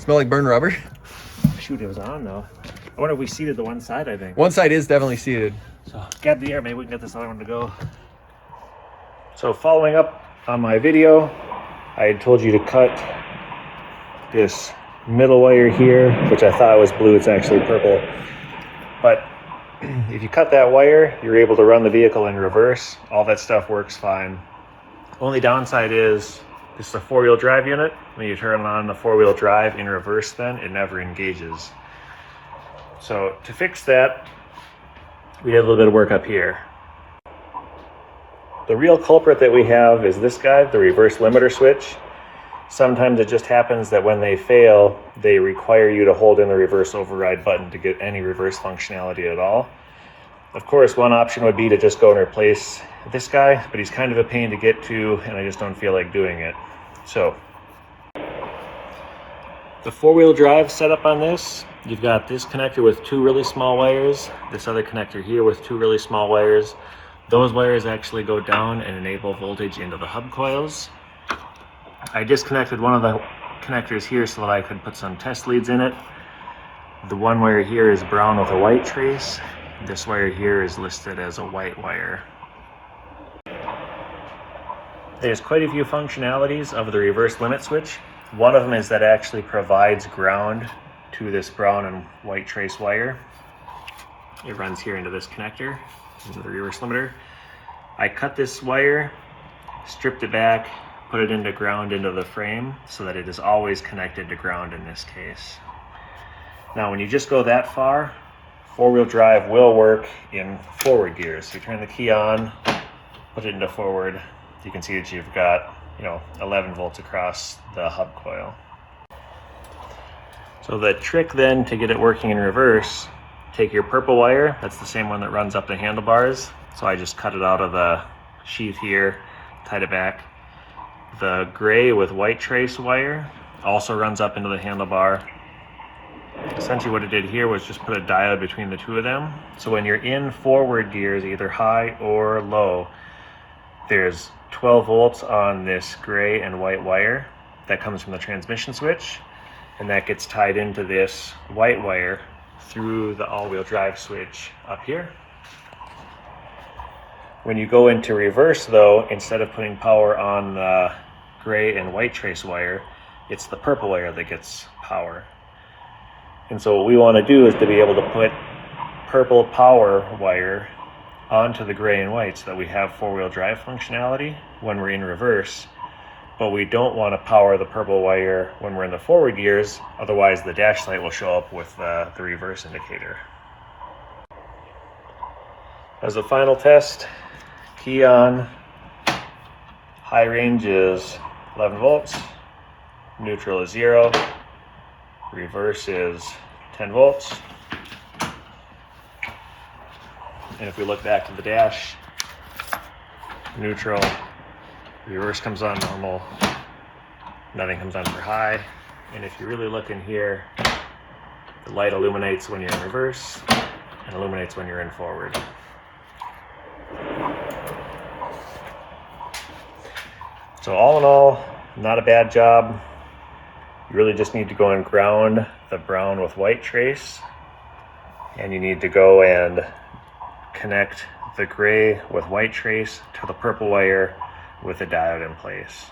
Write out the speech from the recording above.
Smell like burned rubber? Shoot, it was on though. I wonder if we seated the one side, I think. One side is definitely seated. So get the air, maybe we can get this other one to go. So following up on my video, I had told you to cut this middle wire here, which I thought was blue, it's actually purple. But if you cut that wire, you're able to run the vehicle in reverse. All that stuff works fine. Only downside is this is a 4-wheel drive unit. When you turn on the 4-wheel drive in reverse, then it never engages. So to fix that, we did a little bit of work up here. The real culprit that we have is this guy, the reverse limiter switch. Sometimes it just happens that when they fail, they require you to hold in the reverse override button to get any reverse functionality at all. Of course, one option would be to just go and replace this guy, but he's kind of a pain to get to, and I just don't feel like doing it. So, the 4-wheel drive setup on this, you've got this connector with 2 really small wires, this other connector here with 2 really small wires. Those wires actually go down and enable voltage into the hub coils. I disconnected one of the connectors here so that I could put some test leads in it. The one wire here is brown with a white trace. This wire here is listed as a white wire. There's quite a few functionalities of the reverse limit switch. One of them is that it actually provides ground to this brown and white trace wire. It runs here into this connector, into the reverse limiter. I cut this wire, stripped it back, put it into ground into the frame so that it is always connected to ground in this case. Now when you just go that far, 4-wheel drive will work in forward gears. So you turn the key on, put it into forward, you can see that you've got 11 volts across the hub coil. So the trick then to get it working in reverse, take your purple wire, that's the same one that runs up the handlebars. So I just cut it out of the sheath here, tied it back. The gray with white trace wire also runs up into the handlebar. Essentially what it did here was just put a diode between the two of them. So when you're in forward gears, either high or low, there's 12 volts on this gray and white wire that comes from the transmission switch, and that gets tied into this white wire through the all-wheel drive switch up here. When you go into reverse though, instead of putting power on the gray and white trace wire, it's the purple wire that gets power. And so what we want to do is to be able to put purple power wire onto the gray and white so that we have 4-wheel drive functionality when we're in reverse, but we don't want to power the purple wire when we're in the forward gears, otherwise the dash light will show up with the reverse indicator. As a final test, key on, high range is 11 volts, neutral is 0, reverse is 10 volts. And if we look back to the dash, neutral, reverse comes on normal, nothing comes on for high. And if you really look in here, the light illuminates when you're in reverse and illuminates when you're in forward. So all in all, not a bad job. You really just need to go and ground the brown with white trace, and you need to go and connect the gray with white trace to the purple wire with a diode in place.